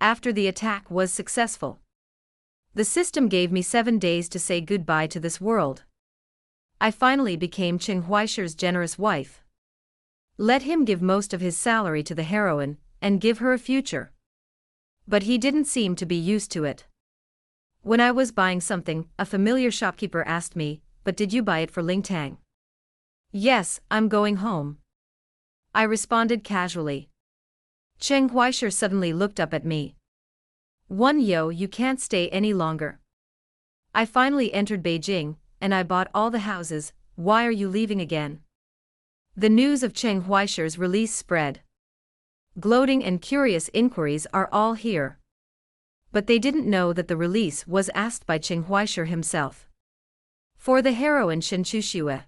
After the attack was successful, the system gave me 7 days to say goodbye to this world. I finally became Chen Huaishi's generous wife. Let him give most of his salary to the heroine, and give her a future. But he didn't seem to be used to it. When I was buying something, a familiar shopkeeper asked me, "But did you buy it for Ling Tang?" "Yes, I'm going home," I responded casually. Chen Huaishi suddenly looked up at me. "Yo, you can't stay any longer. I finally entered Beijing, and I bought all the houses, why are you leaving again?" The news of Chen Huaishi's release spread. Gloating and curious inquiries are all here. But they didn't know that the release was asked by Chen Huaishi himself. For the heroine Shen Chuxue.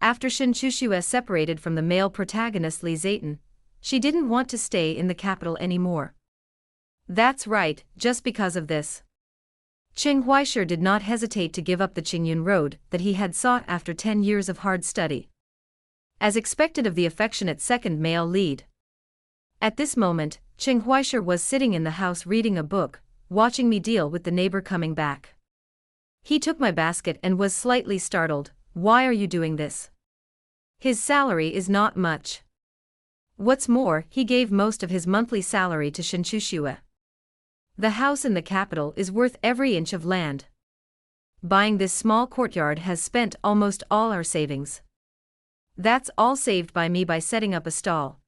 After Shen Chuxue separated from the male protagonist Li Zayton, she didn't want to stay in the capital anymore. That's right, just because of this. Chen Huaishi did not hesitate to give up the Qingyun road that he had sought after 10 years of hard study. As expected of the affectionate second male lead. At this moment, Chen Huaishi was sitting in the house reading a book, watching me deal with the neighbor coming back. He took my basket and was slightly startled. "Why are you doing this? His salary is not much." What's more, he gave most of his monthly salary to Shen Chuxue. The house in the capital is worth every inch of land. Buying this small courtyard has spent almost all our savings. That's all saved by me by setting up a stall.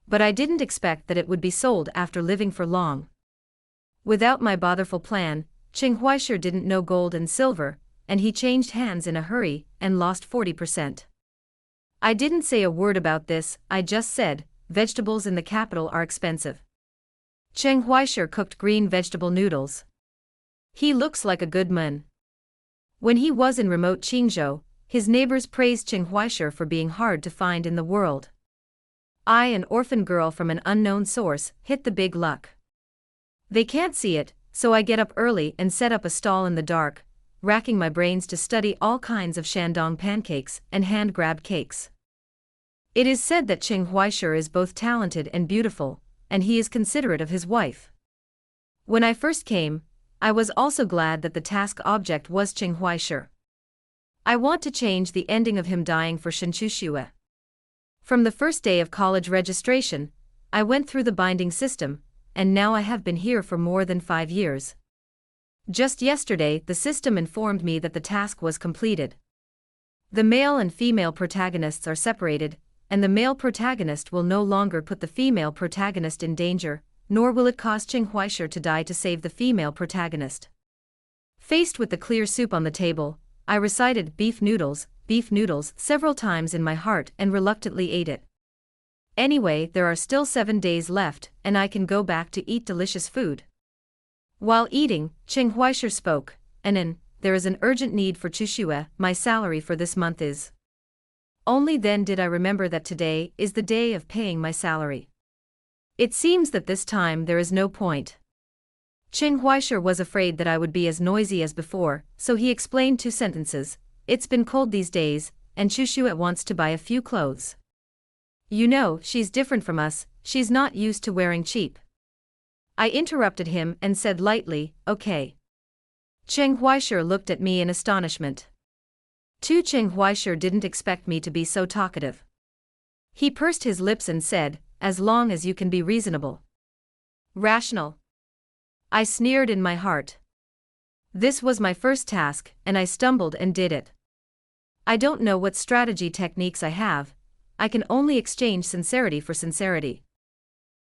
But I didn't expect that it would be sold after living for long. Without my botherful plan, Chen Huaishi didn't know gold and silver, and he changed hands in a hurry and lost 40%. I didn't say a word about this, I just said, "Vegetables in the capital are expensive." Chen Huaishi cooked green vegetable noodles. He looks like a good man. When he was in remote Qingzhou, his neighbors praised Chen Huaishi for being hard to find in the world. I, an orphan girl from an unknown source, hit the big luck. They can't see it, so I get up early and set up a stall in the dark, racking my brains to study all kinds of Shandong pancakes and hand-grab cakes. It is said that Chen Huaishi is both talented and beautiful, and he is considerate of his wife. When I first came, I was also glad that the task object was Chen Huaishi. I want to change the ending of him dying for Shen Chuxue. From the first day of college registration, I went through the binding system, and now I have been here for more than 5 years. Just yesterday, the system informed me that the task was completed. The male and female protagonists are separated, and the male protagonist will no longer put the female protagonist in danger, nor will it cause Chen Huaishi to die to save the female protagonist. Faced with the clear soup on the table, I recited beef noodles, several times in my heart and reluctantly ate it. Anyway, there are still 7 days left, and I can go back to eat delicious food. While eating, Chen Huaishi spoke, there is an urgent need for Chuxue, my salary for this month is. Only then did I remember that today is the day of paying my salary. It seems that this time there is no point. Chen Huaishi was afraid that I would be as noisy as before, so he explained 2 sentences. "It's been cold these days, and Chuxue wants to buy a few clothes. You know, she's different from us, she's not used to wearing cheap." I interrupted him and said lightly, "Okay." Chen Huaishi looked at me in astonishment. Chen Huaishi didn't expect me to be so talkative. He pursed his lips and said, "As long as you can be reasonable." Rational. I sneered in my heart. This was my first task, and I stumbled and did it. I don't know what strategy techniques I have, I can only exchange sincerity for sincerity.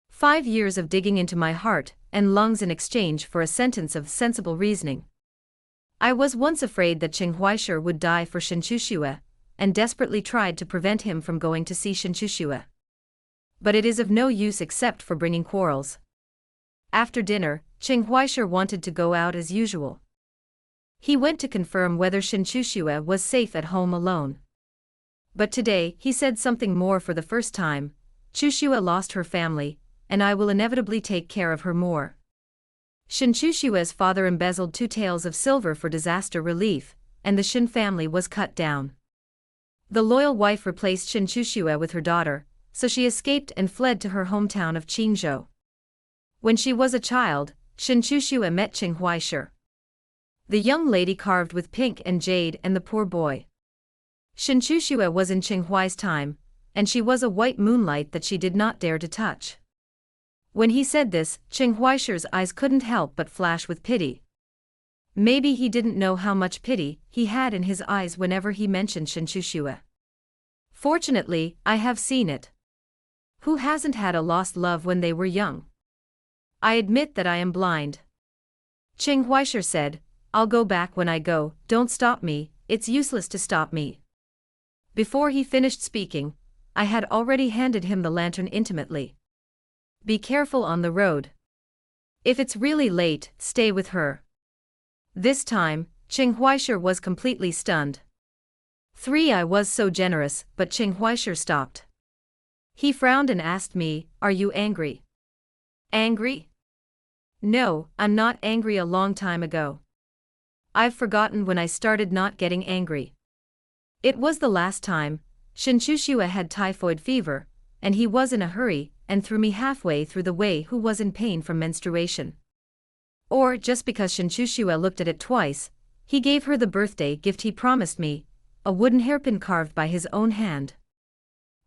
5 years of digging into my heart and lungs in exchange for a sentence of sensible reasoning. I was once afraid that Chen Huaishi would die for Shen Chuxue, and desperately tried to prevent him from going to see Shen Chuxue. But it is of no use except for bringing quarrels. After dinner, Chen Huaishi wanted to go out as usual. He went to confirm whether Shen Chuxue was safe at home alone. But today, he said something more for the first time. "Chuxue lost her family, and I will inevitably take care of her more." Shen Chuxue's father embezzled 2 taels of silver for disaster relief, and the Shen family was cut down. The loyal wife replaced Shen Chuxue with her daughter, so she escaped and fled to her hometown of Qingzhou. When she was a child, Shinchushua met Qinghuaisher. The young lady carved with pink and jade and the poor boy. Shinchushua was in Qinghuai's time, and she was a white moonlight that she did not dare to touch. When he said this, Qinghuaisher's eyes couldn't help but flash with pity. Maybe he didn't know how much pity he had in his eyes whenever he mentioned Shinchushua. Fortunately, I have seen it. Who hasn't had a lost love when they were young? I admit that I am blind. Qinghuaisher said, I'll go back when I go, don't stop me, it's useless to stop me. Before he finished speaking, I had already handed him the lantern intimately. Be careful on the road. If it's really late, stay with her. This time, Qinghuaisher was completely stunned. I was so generous, but Qinghuaisher stopped. He frowned and asked me, Are you angry? Angry? No, I'm not angry a long time ago. I've forgotten when I started not getting angry. It was the last time. Shinchushua had typhoid fever, and he was in a hurry, and threw me halfway through the way who was in pain from menstruation. Or just because Shinchushua looked at it twice, he gave her the birthday gift he promised me, a wooden hairpin carved by his own hand.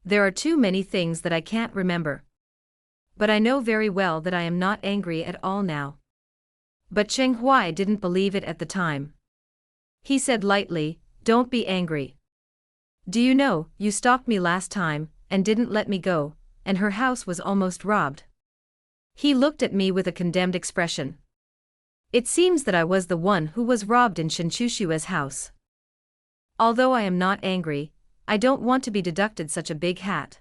There are too many things that I can't remember. But I know very well that I am not angry at all now. But Qinghuai didn't believe it at the time. He said lightly, Don't be angry. Do you know, you stopped me last time, and didn't let me go, and her house was almost robbed. He looked at me with a condemned expression. It seems that I was the one who was robbed in Shinchushua's house. Although I am not angry, I don't want to be deducted such a big hat.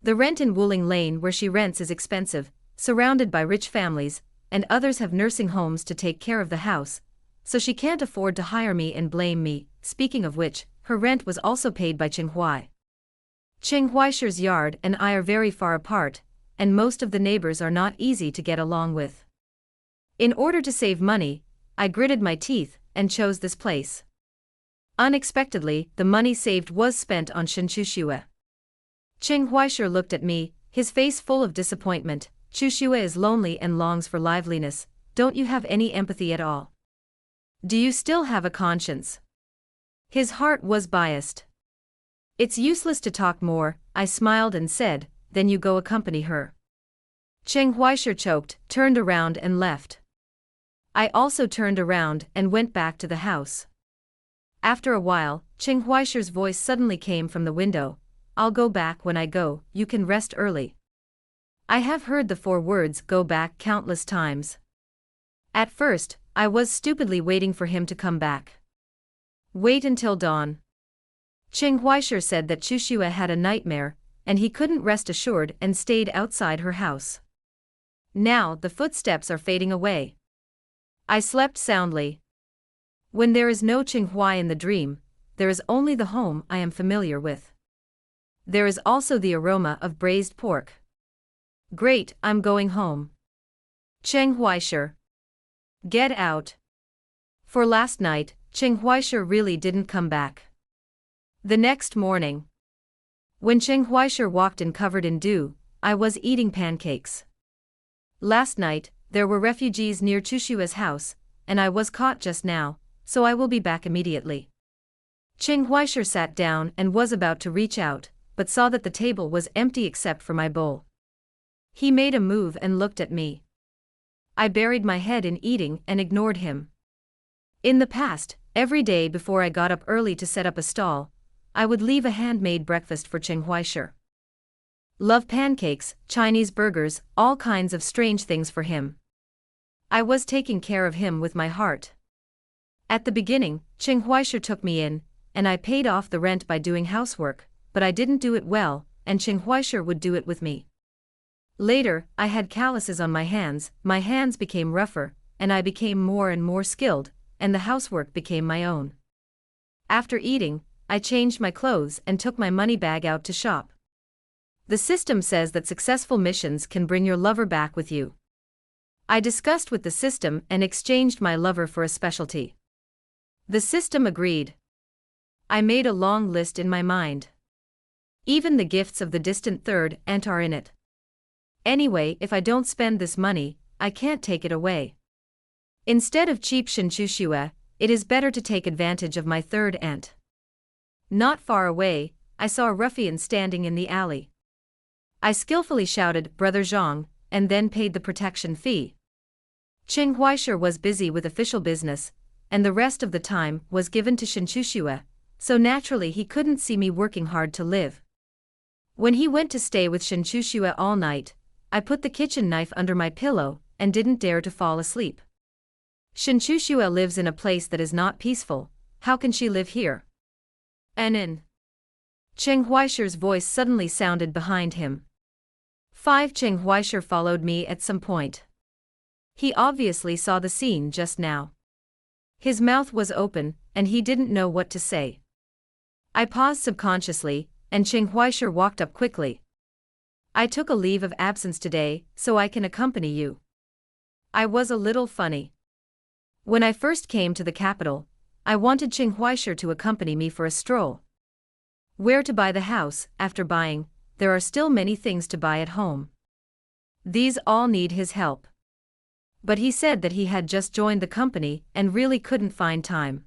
The rent in Wuling Lane where she rents is expensive, surrounded by rich families, and others have nursing homes to take care of the house, so she can't afford to hire me and blame me. Speaking of which, her rent was also paid by Qinghuai. Qinghuaisher's yard and I are very far apart, and most of the neighbors are not easy to get along with. In order to save money, I gritted my teeth and chose this place. Unexpectedly, the money saved was spent on Shinchushua. Qinghuaisher looked at me, his face full of disappointment. Chushua is lonely and longs for liveliness. Don't you have any empathy at all? Do you still have a conscience? His heart was biased. It's useless to talk more, I smiled and said, then you go accompany her. Qinghuaisher choked, turned around and left. I also turned around and went back to the house. After a while, Qinghuaisher's voice suddenly came from the window. I'll go back when I go, you can rest early. I have heard the 4 words go back countless times. At first, I was stupidly waiting for him to come back. Wait until dawn. Qinghuaisher said that Chushua had a nightmare, and he couldn't rest assured and stayed outside her house. Now the footsteps are fading away. I slept soundly. When there is no Qinghuai in the dream, there is only the home I am familiar with. There is also the aroma of braised pork. Great, I'm going home. Qinghuaisher. Get out. For last night, Qinghuaisher really didn't come back. The next morning, when Qinghuaisher walked in covered in dew, I was eating pancakes. Last night, there were refugees near Chushua's house, and I was caught just now, so I will be back immediately. Qinghuaisher sat down and was about to reach out, but saw that the table was empty except for my bowl. He made a move and looked at me. I buried my head in eating and ignored him. In the past, every day before I got up early to set up a stall, I would leave a handmade breakfast for Qinghuaisher. Love pancakes, Chinese burgers, all kinds of strange things for him. I was taking care of him with my heart. At the beginning, Qinghuaisher took me in, and I paid off the rent by doing housework, but I didn't do it well, and Qinghuaisher would do it with me. Later, I had calluses on my hands became rougher, and I became more and more skilled, and the housework became my own. After eating, I changed my clothes and took my money bag out to shop. The system says that successful missions can bring your lover back with you. I discussed with the system and exchanged my lover for a specialty. The system agreed. I made a long list in my mind. Even the gifts of the distant third aunt are in it. Anyway, if I don't spend this money, I can't take it away. Instead of cheap Shinchushua, it is better to take advantage of my third aunt. Not far away, I saw a ruffian standing in the alley. I skillfully shouted, "Brother Zhang," and then paid the protection fee. Qing Huaisher was busy with official business, and the rest of the time was given to Shinchushua, so naturally he couldn't see me working hard to live. When he went to stay with Shinchushua all night, I put the kitchen knife under my pillow and didn't dare to fall asleep. Shinchushua lives in a place that is not peaceful. How can she live here? Anin. Qing Huaisher's voice suddenly sounded behind him. Qing Huaisher followed me at some point. He obviously saw the scene just now. His mouth was open, and he didn't know what to say. I paused subconsciously, and Qing Huaisher walked up quickly. I took a leave of absence today, so I can accompany you. I was a little funny. When I first came to the capital, I wanted Qing Huaisher to accompany me for a stroll. Where to buy the house? After buying, there are still many things to buy at home. These all need his help. But he said that he had just joined the company and really couldn't find time.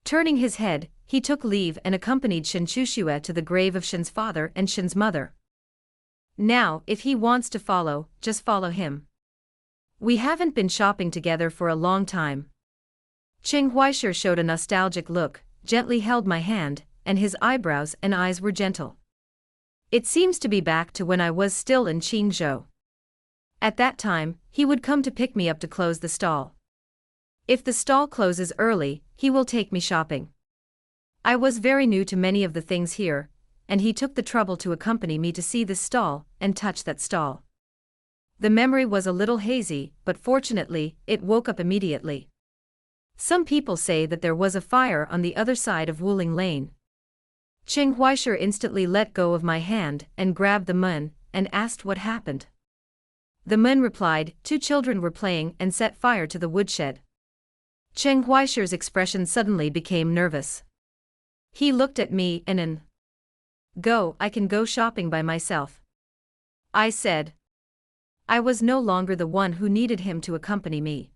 Turning his head, he took leave and accompanied Shinchushua to the grave of Shin's father and Shin's mother. Now, if he wants to follow, just follow him. We haven't been shopping together for a long time. Qing Huaisher showed a nostalgic look, gently held my hand, and his eyebrows and eyes were gentle. It seems to be back to when I was still in Qingzhou. At that time, he would come to pick me up to close the stall. If the stall closes early, he will take me shopping. I was very new to many of the things here, and he took the trouble to accompany me to see this stall and touch that stall. The memory was a little hazy, but fortunately, it woke up immediately. Some people say that there was a fire on the other side of Wuling Lane. Qing Huaisher instantly let go of my hand and grabbed the mun and asked what happened. The mun replied, 2 children were playing and set fire to the woodshed. Qing Huaisher's expression suddenly became nervous. He looked at me and "Go, I can go shopping by myself," I said. I was no longer the one who needed him to accompany me.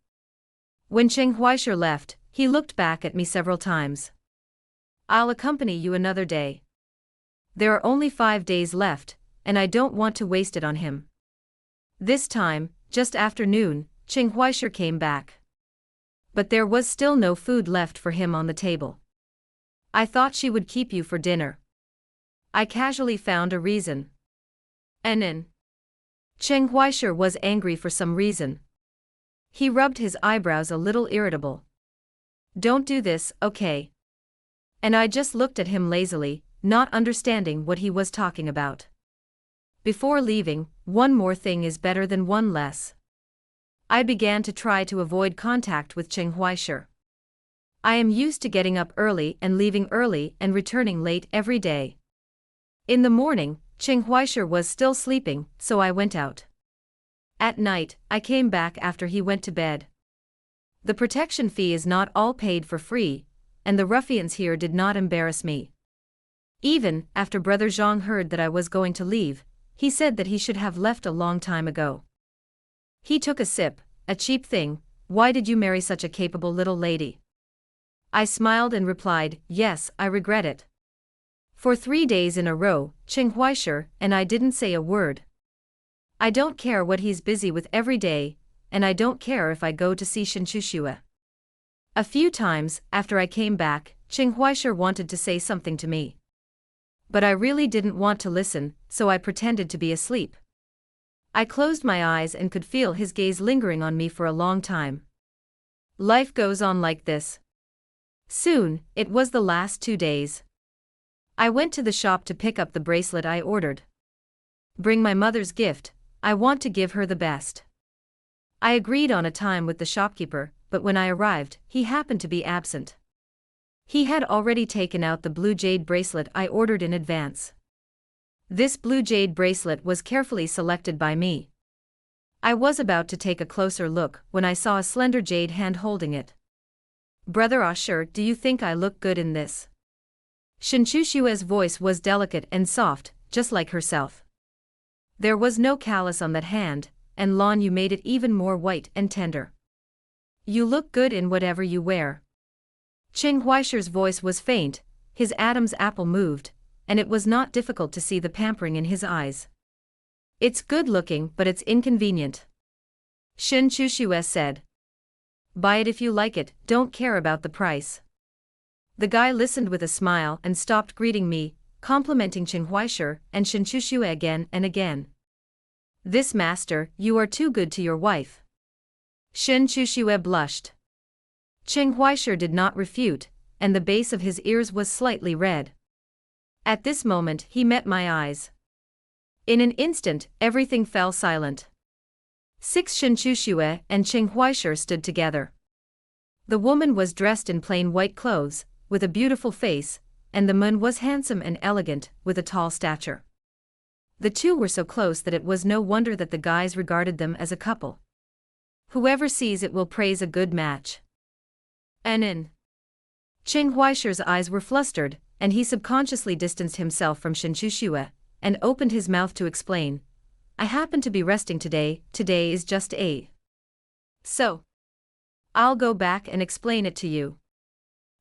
When Qing Huaisher left, he looked back at me several times. "I'll accompany you another day. There are only 5 days left, and I don't want to waste it on him." This time, just after noon, Qing Huaisher came back. But there was still no food left for him on the table. "I thought she would keep you for dinner." I casually found a reason. Qing Huaisher was angry for some reason. He rubbed his eyebrows a little irritable. "Don't do this, okay?" And I just looked at him lazily, not understanding what he was talking about. Before leaving, one more thing is better than one less. I began to try to avoid contact with Qing Huaisher. I am used to getting up early and leaving early and returning late every day. In the morning, Qing Huaisher was still sleeping, so I went out. At night, I came back after he went to bed. The protection fee is not all paid for free, and the ruffians here did not embarrass me. Even after Brother Zhang heard that I was going to leave, he said that he should have left a long time ago. He took a sip. "A cheap thing, why did you marry such a capable little lady?" I smiled and replied, "Yes, I regret it." For 3 days in a row, Qing Huaisher and I didn't say a word. I don't care what he's busy with every day, and I don't care if I go to see Shinchushua. A few times, after I came back, Qing Huaisher wanted to say something to me. But I really didn't want to listen, so I pretended to be asleep. I closed my eyes and could feel his gaze lingering on me for a long time. Life goes on like this. Soon, it was the last 2 days. I went to the shop to pick up the bracelet I ordered. Bring my mother's gift, I want to give her the best. I agreed on a time with the shopkeeper, but when I arrived, he happened to be absent. He had already taken out the blue jade bracelet I ordered in advance. This blue jade bracelet was carefully selected by me. I was about to take a closer look when I saw a slender jade hand holding it. "Brother Asher, do you think I look good in this?" Shinchushua's voice was delicate and soft, just like herself. There was no callus on that hand, and Lon, you made it even more white and tender. You look good in whatever you wear. Ching Huaisher's voice was faint, his Adam's apple moved, and it was not difficult to see the pampering in his eyes. It's good looking, but it's inconvenient. Shen Chushue said. Buy it if you like it, don't care about the price. The guy listened with a smile and stopped greeting me, complimenting Ching Huaisher and Shen Chushue again and again. This master, you are too good to your wife. Shen Chushue blushed. Ching Huaisher did not refute, and the base of his ears was slightly red. At this moment he met my eyes. In an instant, everything fell silent. Shen Chushue and Ching Huaisher stood together. The woman was dressed in plain white clothes, with a beautiful face, and the man was handsome and elegant, with a tall stature. The two were so close that it was no wonder that the guys regarded them as a couple. Whoever sees it will praise a good match. Anin. Ching Huaisher's eyes were flustered, and he subconsciously distanced himself from Shen Chushue, and opened his mouth to explain. I happen to be resting today is just a. So. I'll go back and explain it to you.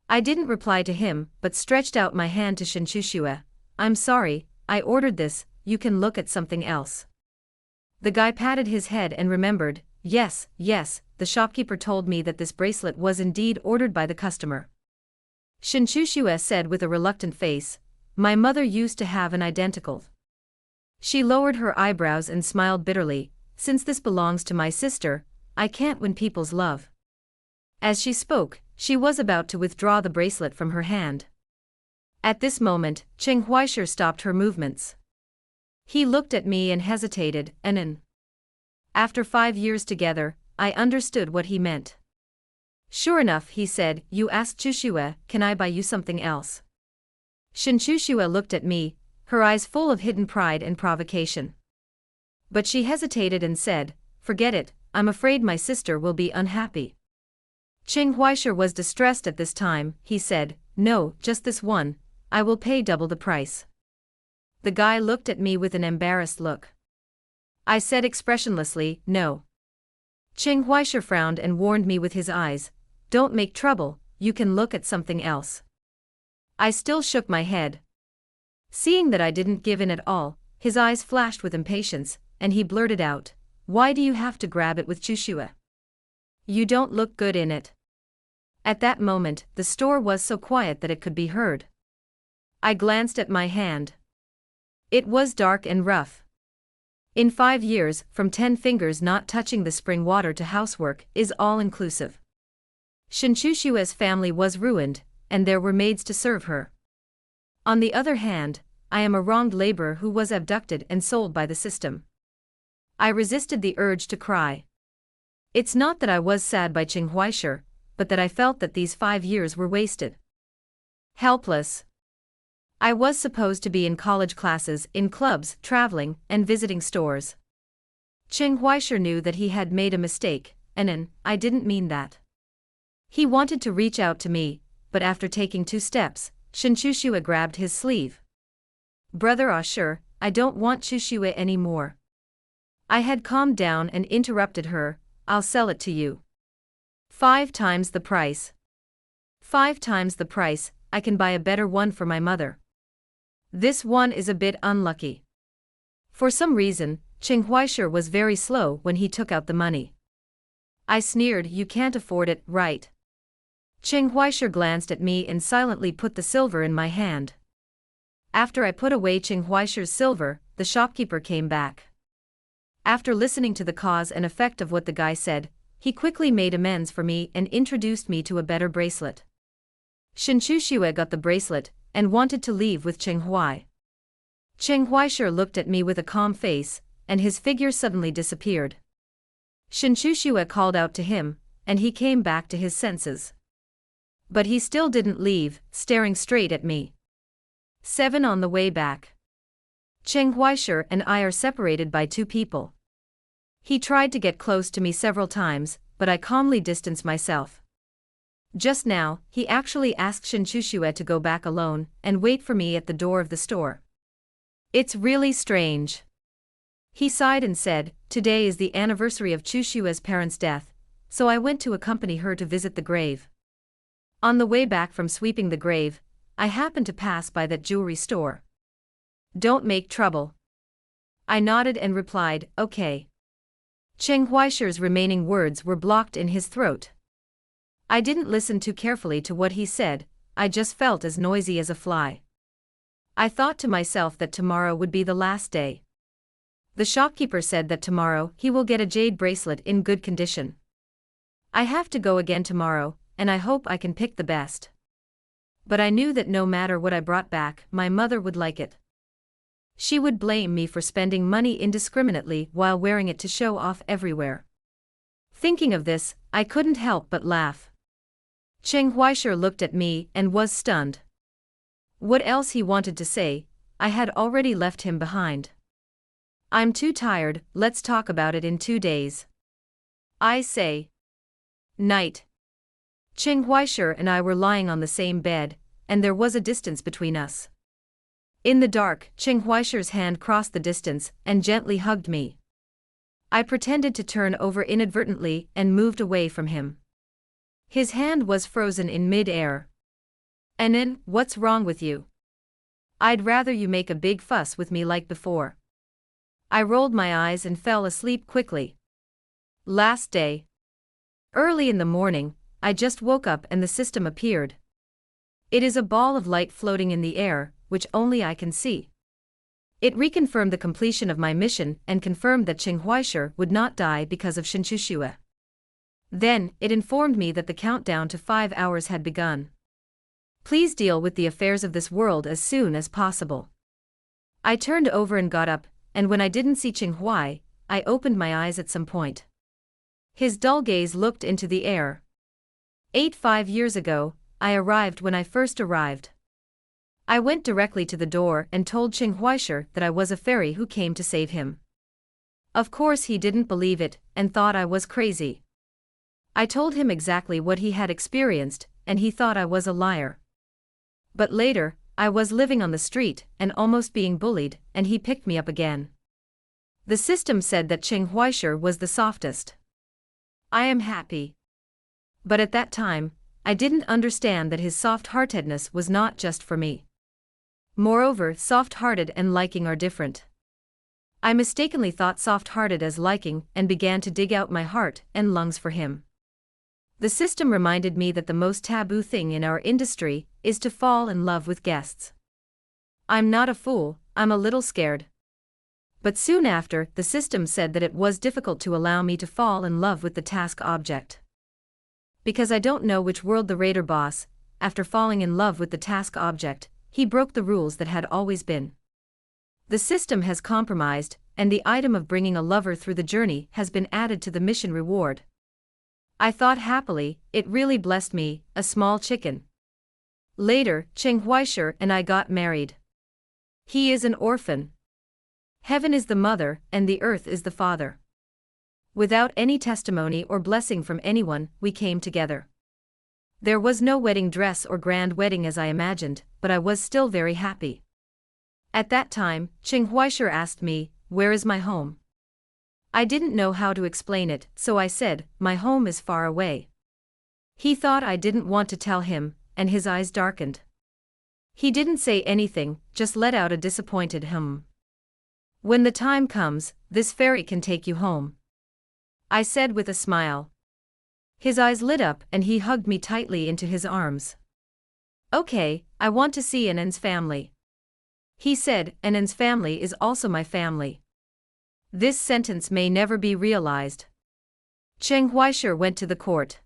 I didn't reply to him, but stretched out my hand to Shen Chushue. I'm sorry, I ordered this, you can look at something else. The guy patted his head and remembered, yes, the shopkeeper told me that this bracelet was indeed ordered by the customer. Shen Chushue said with a reluctant face, my mother used to have an identical. She lowered her eyebrows and smiled bitterly, since this belongs to my sister, I can't win people's love. As she spoke, she was about to withdraw the bracelet from her hand. At this moment, Ching Huaisher stopped her movements. He looked at me and hesitated, and after 5 years together, I understood what he meant. Sure enough, he said, you asked Chushue, can I buy you something else? Shen Chushue looked at me, her eyes full of hidden pride and provocation. But she hesitated and said, forget it, I'm afraid my sister will be unhappy. Ching Huaisher was distressed at this time, he said, no, just this one, I will pay double the price. The guy looked at me with an embarrassed look. I said expressionlessly, no. Ching Huaisher frowned and warned me with his eyes, don't make trouble, you can look at something else. I still shook my head. Seeing that I didn't give in at all, his eyes flashed with impatience, and he blurted out, why do you have to grab it with Chushue? You don't look good in it. At that moment, the store was so quiet that it could be heard. I glanced at my hand. It was dark and rough. In 5 years, from 10 fingers not touching the spring water to housework is all-inclusive. Shen Chushue's family was ruined, and there were maids to serve her. On the other hand, I am a wronged laborer who was abducted and sold by the system. I resisted the urge to cry. It's not that I was sad by Ching Huaisher, but that I felt that these 5 years were wasted. Helpless. I was supposed to be in college classes, in clubs, traveling, and visiting stores. Ching Huaisher knew that he had made a mistake, and I didn't mean that. He wanted to reach out to me, but after taking 2 steps, Shen Chushue grabbed his sleeve. Brother, sure, I don't want Chushue anymore. I had calmed down and interrupted her, I'll sell it to you. 5 times the price. 5 times the price, I can buy a better one for my mother. This one is a bit unlucky. For some reason, Ching Huaisher was very slow when he took out the money. I sneered, you can't afford it, right? Ching Huaisher glanced at me and silently put the silver in my hand. After I put away Ching Huaisher's silver, the shopkeeper came back. After listening to the cause and effect of what the guy said, he quickly made amends for me and introduced me to a better bracelet. Shen Chushue got the bracelet and wanted to leave with Ching Huai. Ching Huaisher looked at me with a calm face, and his figure suddenly disappeared. Shen Chushue called out to him, and he came back to his senses. But he still didn't leave, staring straight at me. 7 on the way back. Ching Huaisher and I are separated by 2 people. He tried to get close to me several times, but I calmly distanced myself. Just now, he actually asked Shen Chushue to go back alone and wait for me at the door of the store. It's really strange. He sighed and said, "Today is the anniversary of Chushua's parents' death, so I went to accompany her to visit the grave. On the way back from sweeping the grave, I happened to pass by that jewelry store. Don't make trouble." I nodded and replied, "Okay." Cheng Huaishi's remaining words were blocked in his throat. I didn't listen too carefully to what he said, I just felt as noisy as a fly. I thought to myself that tomorrow would be the last day. The shopkeeper said that tomorrow he will get a jade bracelet in good condition. I have to go again tomorrow, and I hope I can pick the best. But I knew that no matter what I brought back, my mother would like it. She would blame me for spending money indiscriminately while wearing it to show off everywhere. Thinking of this, I couldn't help but laugh. Cheng Huaishi looked at me and was stunned. What else he wanted to say, I had already left him behind. "I'm too tired, let's talk about it in 2 days. I say. Night." Cheng Huaishi and I were lying on the same bed, and there was a distance between us. In the dark, Cheng Huaishi's hand crossed the distance and gently hugged me. I pretended to turn over inadvertently and moved away from him. His hand was frozen in mid-air. "Anan, what's wrong with you? I'd rather you make a big fuss with me like before." I rolled my eyes and fell asleep quickly. Last day. Early in the morning, I just woke up and the system appeared. It is a ball of light floating in the air, which only I can see. It reconfirmed the completion of my mission and confirmed that Cheng Huaishi would not die because of Shinchushua. Then, it informed me that the countdown to 5 hours had begun. Please deal with the affairs of this world as soon as possible. I turned over and got up, and when I didn't see Cheng Huai, I opened my eyes at some point. His dull gaze looked into the air. 5 years ago, I arrived when I first arrived. I went directly to the door and told Cheng Huaishi that I was a fairy who came to save him. Of course he didn't believe it, and thought I was crazy. I told him exactly what he had experienced, and he thought I was a liar. But later, I was living on the street and almost being bullied, and he picked me up again. The system said that Cheng Huaishi was the softest. I am happy. But at that time, I didn't understand that his soft-heartedness was not just for me. Moreover, soft-hearted and liking are different. I mistakenly thought soft-hearted as liking and began to dig out my heart and lungs for him. The system reminded me that the most taboo thing in our industry is to fall in love with guests. I'm not a fool, I'm a little scared. But soon after, the system said that it was difficult to allow me to fall in love with the task object. Because I don't know which world the raider boss, after falling in love with the task object, he broke the rules that had always been. The system has compromised, and the item of bringing a lover through the journey has been added to the mission reward. I thought happily, it really blessed me, a small chicken. Later, Cheng Huaishi and I got married. He is an orphan. Heaven is the mother, and the earth is the father. Without any testimony or blessing from anyone, we came together. There was no wedding dress or grand wedding as I imagined, but I was still very happy. At that time, Cheng Huaishi asked me, "Where is my home?" I didn't know how to explain it, so I said, "My home is far away." He thought I didn't want to tell him, and his eyes darkened. He didn't say anything, just let out a disappointed hum. "When the time comes, this fairy can take you home," I said with a smile. His eyes lit up and he hugged me tightly into his arms. "Okay, I want to see Anan's family." He said, "Anan's family is also my family." This sentence may never be realized. Cheng Huaishi went to the court.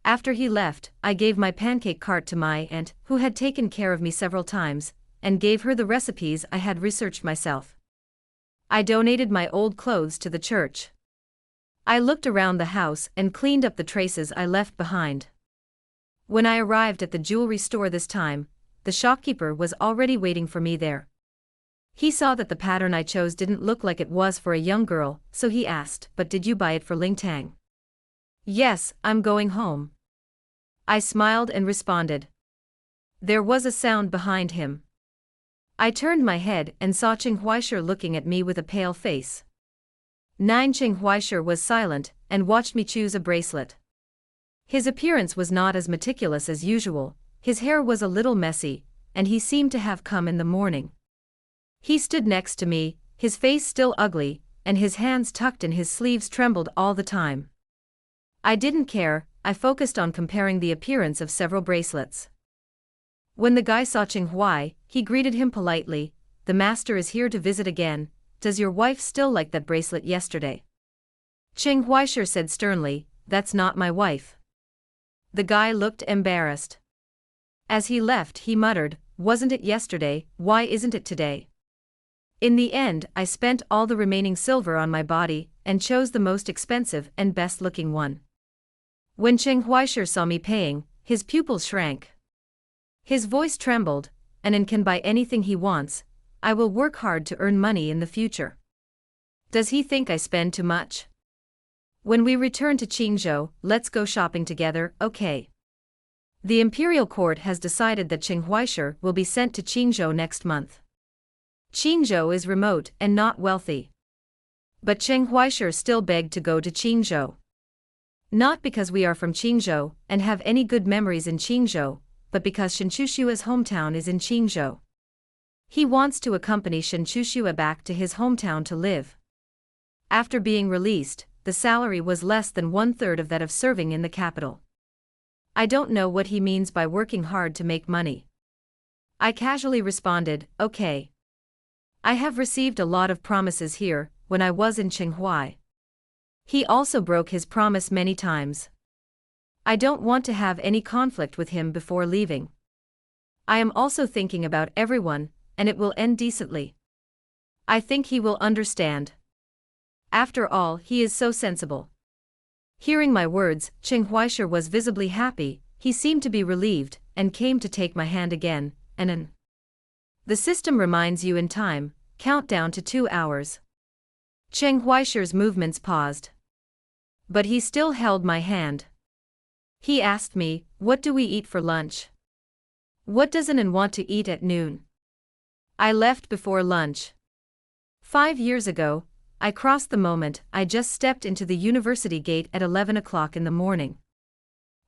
After he left, I gave my pancake cart to my aunt, who had taken care of me several times, and gave her the recipes I had researched myself. I donated my old clothes to the church. I looked around the house and cleaned up the traces I left behind. When I arrived at the jewelry store this time, the shopkeeper was already waiting for me there. He saw that the pattern I chose didn't look like it was for a young girl, so he asked, "But did you buy it for Ling Tang?" "Yes, I'm going home." I smiled and responded. There was a sound behind him. I turned my head and saw Qing Huaishir looking at me with a pale face. Qing Huaishir was silent and watched me choose a bracelet. His appearance was not as meticulous as usual, his hair was a little messy, and he seemed to have come in the morning. He stood next to me, his face still ugly, and his hands tucked in his sleeves trembled all the time. I didn't care, I focused on comparing the appearance of several bracelets. When the guy saw Qing Huai, he greeted him politely, "The master is here to visit again, does your wife still like that bracelet yesterday?" Qing Huaishir said sternly, "That's not my wife." The guy looked embarrassed. As he left, he muttered, "Wasn't it yesterday, why isn't it today?" In the end, I spent all the remaining silver on my body, and chose the most expensive and best-looking one. When Qing Huaishir saw me paying, his pupils shrank. His voice trembled, "And can buy anything he wants, I will work hard to earn money in the future. Does he think I spend too much? When we return to Qingzhou, let's go shopping together, okay? The imperial court has decided that Qing Huaishir will be sent to Qingzhou next month. Qingzhou is remote and not wealthy. But Qing Huaishir still begged to go to Qingzhou. Not because we are from Qingzhou and have any good memories in Qingzhou, but because Shenchushua's hometown is in Qingzhou. He wants to accompany Shenchushua back to his hometown to live. After being released, the salary was less than 1/3 of that of serving in the capital. I don't know what he means by working hard to make money. I casually responded, "Okay. I have received a lot of promises here, when I was in Qinghua. He also broke his promise many times. I don't want to have any conflict with him before leaving. I am also thinking about everyone, and it will end decently. I think he will understand. After all, he is so sensible." Hearing my words, Qing Huaishir was visibly happy, he seemed to be relieved, and came to take my hand again, and "The system reminds you in time, countdown to 2 hours." Qing Huaishir's movements paused. But he still held my hand. He asked me, "What do we eat for lunch? What does Anan want to eat at noon?" I left before lunch. 5 years ago, I crossed the moment I just stepped into the university gate at 11 o'clock in the morning.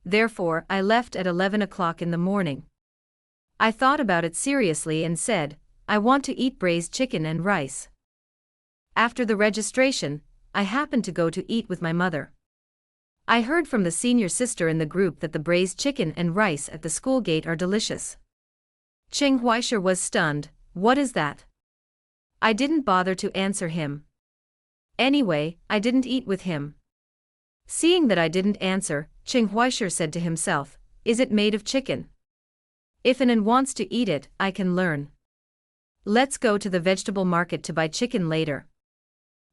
Therefore, I left at 11 o'clock in the morning. I thought about it seriously and said, "I want to eat braised chicken and rice." After the registration, I happened to go to eat with my mother. I heard from the senior sister in the group that the braised chicken and rice at the school gate are delicious. Qing Huaishir was stunned. "What is that?" I didn't bother to answer him. Anyway, I didn't eat with him. Seeing that I didn't answer, Qing Huaishir said to himself, "Is it made of chicken? If Anan wants to eat it, I can learn. Let's go to the vegetable market to buy chicken later."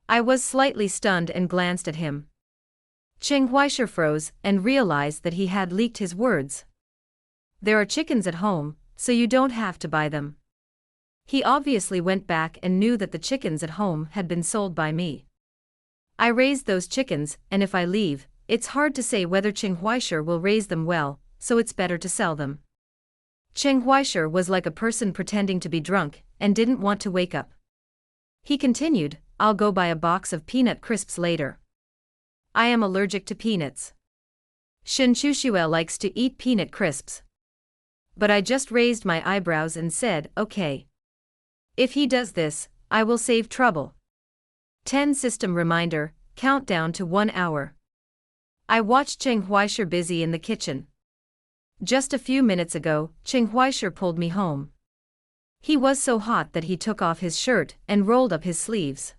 I was slightly stunned and glanced at him. Qing Huaishir froze and realized that he had leaked his words. "There are chickens at home, so you don't have to buy them." He obviously went back and knew that the chickens at home had been sold by me. I raised those chickens, and if I leave, it's hard to say whether Qing Huaishir will raise them well, so it's better to sell them. Qing Huaishir was like a person pretending to be drunk, and didn't want to wake up. He continued, "I'll go buy a box of peanut crisps later. I am allergic to peanuts. Shen Chushuel likes to eat peanut crisps." But I just raised my eyebrows and said, "Okay. If he does this, I will save trouble." 10 System reminder, countdown to 1 hour. I watched Qing Huaishir busy in the kitchen. Just a few minutes ago, Qing Huaishir pulled me home. He was so hot that he took off his shirt and rolled up his sleeves.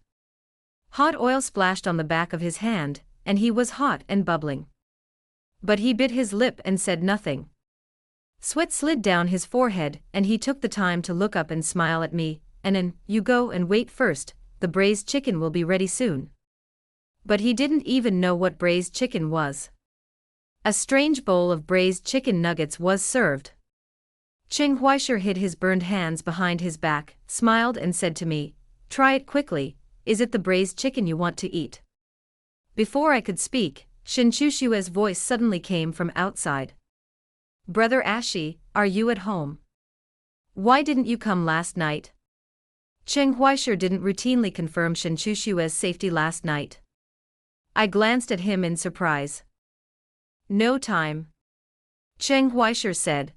Hot oil splashed on the back of his hand, and he was hot and bubbling. But he bit his lip and said nothing. Sweat slid down his forehead, and he took the time to look up and smile at me. "Anan, you go and wait first, the braised chicken will be ready soon." But he didn't even know what braised chicken was. A strange bowl of braised chicken nuggets was served. Qing Huaishir hid his burned hands behind his back, smiled and said to me, "Try it quickly, is it the braised chicken you want to eat?" Before I could speak, Shin Chushua's voice suddenly came from outside. "Brother Ashi, are you at home?" Why didn't you come last night? Cheng Huaisher didn't routinely confirm Shen Chushua's safety last night. I glanced at him in surprise. No time. Cheng Huaisher said.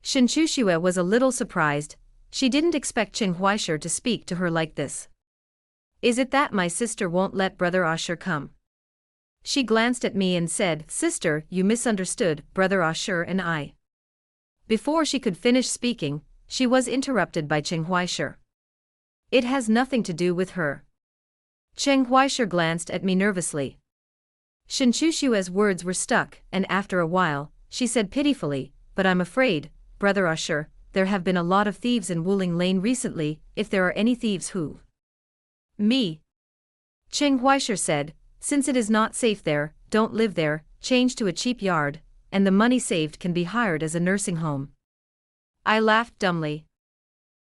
Shen Chushua was a little surprised. She didn't expect Cheng Huaisher to speak to her like this. Is it that my sister won't let Brother Asher come? She glanced at me and said, Sister, you misunderstood, Brother Asher and I. Before she could finish speaking, she was interrupted by Cheng Huaisher. It has nothing to do with her. Cheng Huaisher glanced at me nervously. Shen Chushua's words were stuck, and after a while, she said pitifully, But I'm afraid, Brother Asher, there have been a lot of thieves in Wuling Lane recently. If there are any thieves who... Me. Cheng Huaisher said, Since it is not safe there, don't live there, change to a cheap yard, and the money saved can be hired as a nursing home. I laughed dumbly.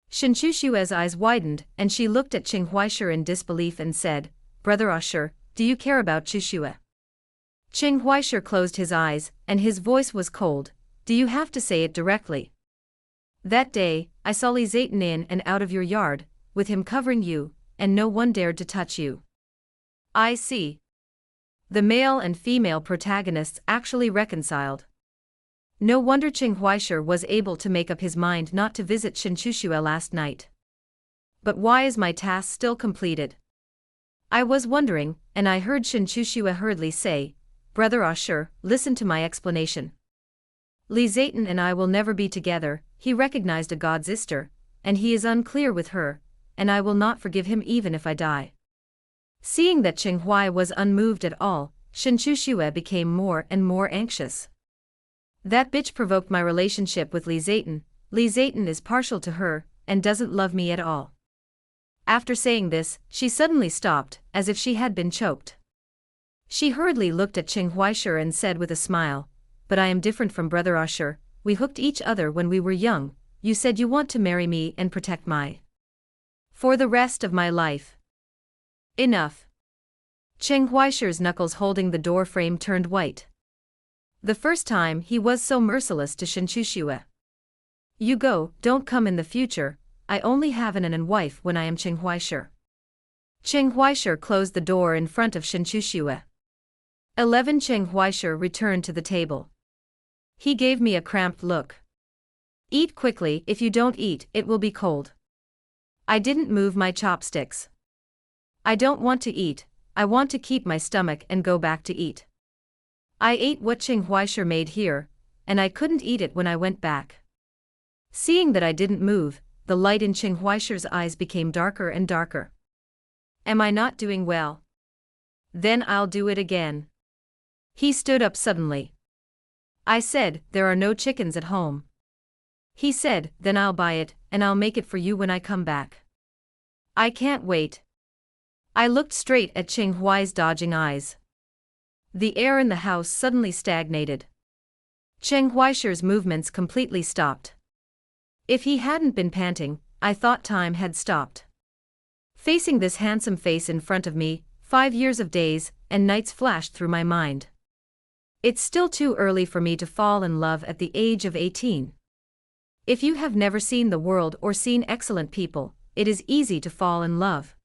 Shen Chushua's eyes widened, and she looked at Cheng Huaisher in disbelief and said, Brother Asher, do you care about Chushua? Cheng Huaisher closed his eyes, and his voice was cold. Do you have to say it directly? That day, I saw Li Zayton in and out of your yard, with him covering you, and no one dared to touch you. I see. The male and female protagonists actually reconciled. No wonder Cheng Huaisher was able to make up his mind not to visit Shen Chushua last night. But why is my task still completed? I was wondering, and I heard Shen Chushua hurriedly say, Brother Asher, listen to my explanation. Li Zayton and I will never be together. He recognized a god's sister, and he is unclear with her, and I will not forgive him even if I die. Seeing that Cheng Huai was unmoved at all, Shen Chushua became more and more anxious. That bitch provoked my relationship with Li Zayton. Li Zayton is partial to her, and doesn't love me at all. After saying this, she suddenly stopped, as if she had been choked. She hurriedly looked at Cheng Huaisher and said with a smile, But I am different from Brother Asher. We hooked each other when we were young. You said you want to marry me and protect my... For the rest of my life. Enough. Cheng Huaisher's knuckles holding the door frame turned white. The first time he was so merciless to Shen Chushua. You go, don't come in the future. I only have an and wife when I am Cheng Huaisher. Cheng Huaisher closed the door in front of Shen Chushua. 11 Cheng Huaisher returned to the table. He gave me a cramped look. Eat quickly, if you don't eat, it will be cold. I didn't move my chopsticks. I don't want to eat, I want to keep my stomach and go back to eat. I ate what Cheng Huaisher made here, and I couldn't eat it when I went back. Seeing that I didn't move, the light in Cheng Huaisher's eyes became darker and darker. Am I not doing well? Then I'll do it again. He stood up suddenly. I said, There are no chickens at home. He said, Then I'll buy it, and I'll make it for you when I come back. I can't wait. I looked straight at Cheng Huai's dodging eyes. The air in the house suddenly stagnated. Cheng Huaisher's movements completely stopped. If he hadn't been panting, I thought time had stopped. Facing this handsome face in front of me, 5 years of days and nights flashed through my mind. It's still too early for me to fall in love at the age of 18. If you have never seen the world or seen excellent people, it is easy to fall in love.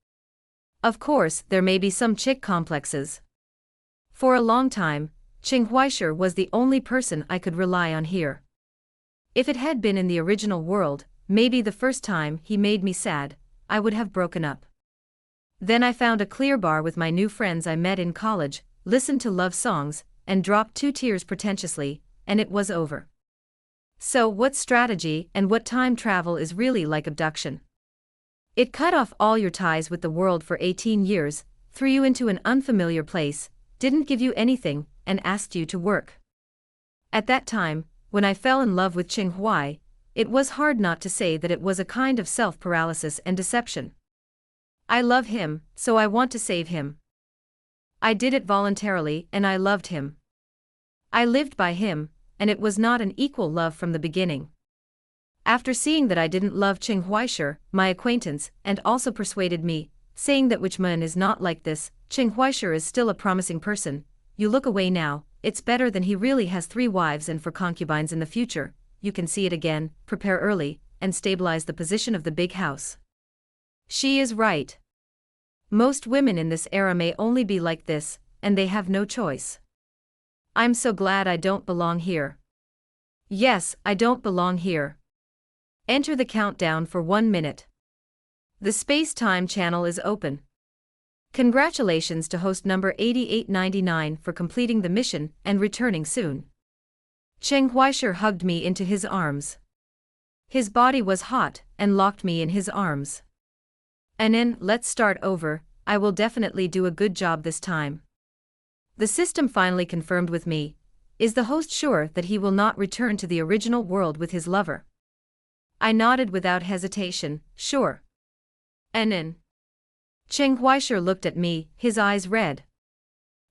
Of course, there may be some chick complexes. For a long time, Cheng Huaisher was the only person I could rely on here. If it had been in the original world, maybe the first time he made me sad, I would have broken up. Then I found a clear bar with my new friends I met in college, listened to love songs, and dropped 2 tears pretentiously, and it was over. So what strategy and what time travel is really like abduction? It cut off all your ties with the world for 18 years, threw you into an unfamiliar place, didn't give you anything, and asked you to work. At that time, when I fell in love with Cheng Huai, it was hard not to say that it was a kind of self-paralysis and deception. I love him, so I want to save him. I did it voluntarily and I loved him. I lived by him, and it was not an equal love from the beginning. After seeing that I didn't love Cheng Huaisher, my acquaintance, and also persuaded me, saying that which man is not like this, Cheng Huaisher is still a promising person, you look away now, it's better than he really has 3 wives and 4 concubines in the future, you can see it again, prepare early, and stabilize the position of the big house. She is right. Most women in this era may only be like this, and they have no choice. I'm so glad I don't belong here. Yes, I don't belong here. Enter the countdown for 1 minute. The space-time channel is open. Congratulations to host number 8899 for completing the mission and returning soon. Cheng Huaisher hugged me into his arms. His body was hot and locked me in his arms. Anin, let's start over, I will definitely do a good job this time. The system finally confirmed with me. Is the host sure that he will not return to the original world with his lover? I nodded without hesitation, sure. Anin. Cheng Huaisher looked at me, his eyes red.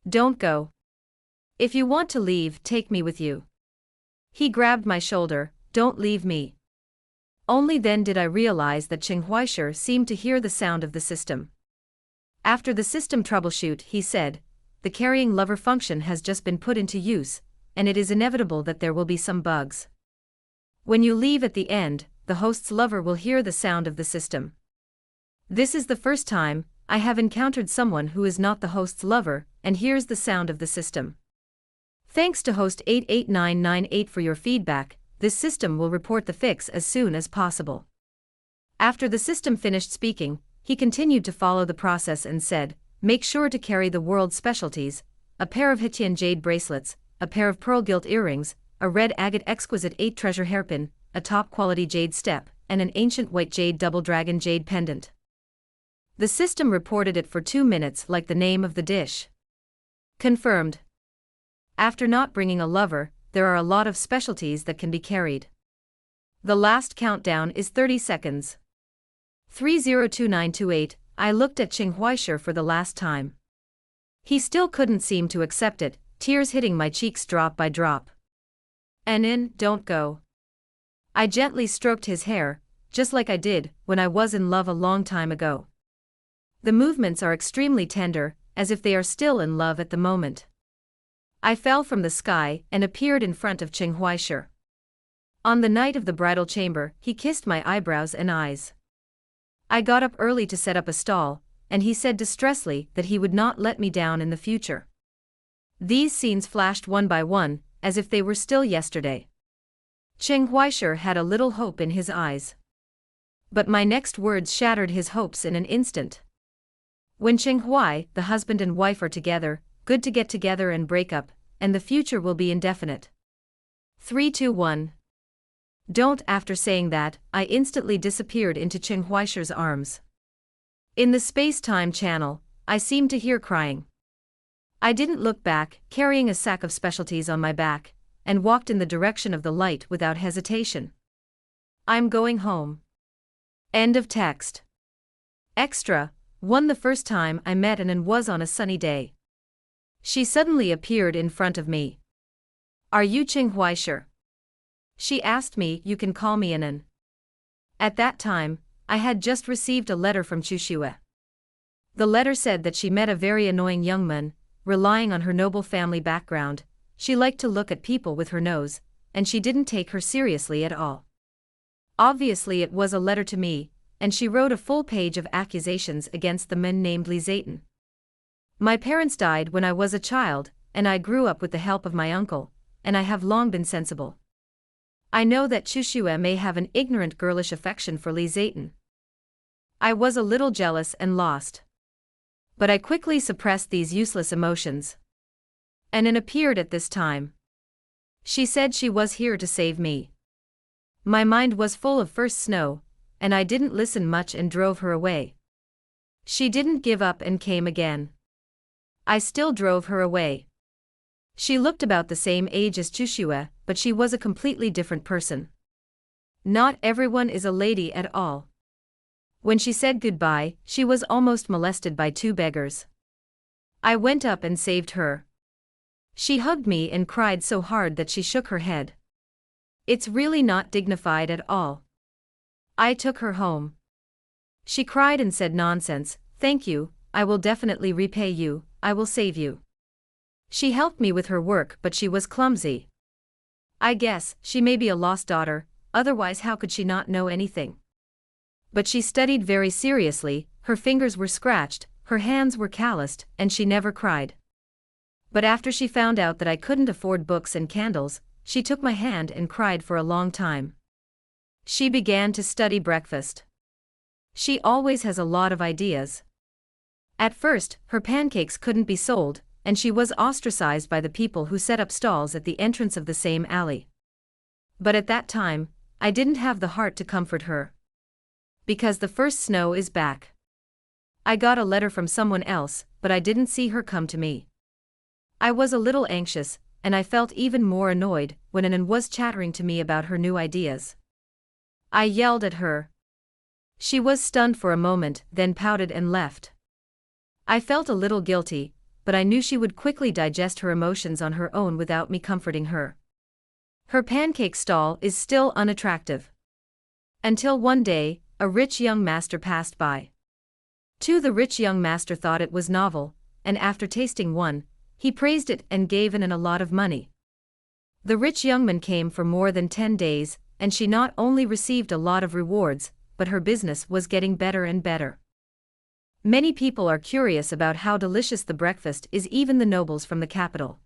Don't go. If you want to leave, take me with you. He grabbed my shoulder, don't leave me. Only then did I realize that Cheng Huaisher seemed to hear the sound of the system. After the system troubleshoot, he said, the carrying lover function has just been put into use, and it is inevitable that there will be some bugs. When you leave at the end, the host's lover will hear the sound of the system. This is the first time I have encountered someone who is not the host's lover and hears the sound of the system. Thanks to host 88998 for your feedback. This system will report the fix as soon as possible. After the system finished speaking, he continued to follow the process and said, make sure to carry the world's specialties, a pair of Hitian jade bracelets, a pair of pearl gilt earrings, a red agate exquisite 8 treasure hairpin, a top quality jade step, and an ancient white jade double dragon jade pendant. The system reported it for 2 minutes like the name of the dish. Confirmed. After not bringing a lover, there are a lot of specialties that can be carried. The last countdown is 30 seconds. 302928, I looked at Cheng Huaisher for the last time. He still couldn't seem to accept it, tears hitting my cheeks drop by drop. Anin, don't go. I gently stroked his hair, just like I did when I was in love a long time ago. The movements are extremely tender, as if they are still in love at the moment. I fell from the sky and appeared in front of Cheng Huaisher. On the night of the bridal chamber, he kissed my eyebrows and eyes. I got up early to set up a stall, and he said distressfully that he would not let me down in the future. These scenes flashed one by one, as if they were still yesterday. Cheng Huaisher had a little hope in his eyes. But my next words shattered his hopes in an instant. When Cheng Huai, the husband and wife are together, good to get together and break up, and the future will be indefinite. 3, 2, 1. Don't. After saying that, I instantly disappeared into Cheng Huaisher's arms. In the space-time channel, I seemed to hear crying. I didn't look back, carrying a sack of specialties on my back, and walked in the direction of the light without hesitation. I'm going home. End of text. Extra 1. The first time I met Anin was on a sunny day. She suddenly appeared in front of me. Are you Cheng Huaisher? She asked me. You can call me Anin. At that time, I had just received a letter from Chushue. The letter said that she met a very annoying young man, relying on her noble family background. She liked to look at people with her nose, and she didn't take her seriously at all. Obviously it was a letter to me, and she wrote a full page of accusations against the man named Li Zayton. My parents died when I was a child, and I grew up with the help of my uncle, and I have long been sensible. I know that Chushue may have an ignorant girlish affection for Li Zayton. I was a little jealous and lost. But I quickly suppressed these useless emotions. Anin appeared at this time. She said she was here to save me. My mind was full of first snow, and I didn't listen much and drove her away. She didn't give up and came again. I still drove her away. She looked about the same age as Chushue, but she was a completely different person. Not everyone is a lady at all. When she said goodbye, she was almost molested by 2 beggars. I went up and saved her. She hugged me and cried so hard that she shook her head. It's really not dignified at all. I took her home. She cried and said, nonsense, thank you, I will definitely repay you, I will save you. She helped me with her work, but she was clumsy. I guess she may be a lost daughter, otherwise how could she not know anything? But she studied very seriously, her fingers were scratched, her hands were calloused, and she never cried. But after she found out that I couldn't afford books and candles, she took my hand and cried for a long time. She began to study breakfast. She always has a lot of ideas. At first, her pancakes couldn't be sold, and she was ostracized by the people who set up stalls at the entrance of the same alley. But at that time, I didn't have the heart to comfort her. Because the first snow is back. I got a letter from someone else, but I didn't see her come to me. I was a little anxious, and I felt even more annoyed when Anan was chattering to me about her new ideas. I yelled at her. She was stunned for a moment, then pouted and left. I felt a little guilty, but I knew she would quickly digest her emotions on her own without me comforting her. Her pancake stall is still unattractive. Until one day, a rich young master passed by. The rich young master thought it was novel, and after tasting one, he praised it and gave Anan a lot of money. The rich young man came for more than 10 days, and she not only received a lot of rewards, but her business was getting better and better. Many people are curious about how delicious the breakfast is, even the nobles from the capital.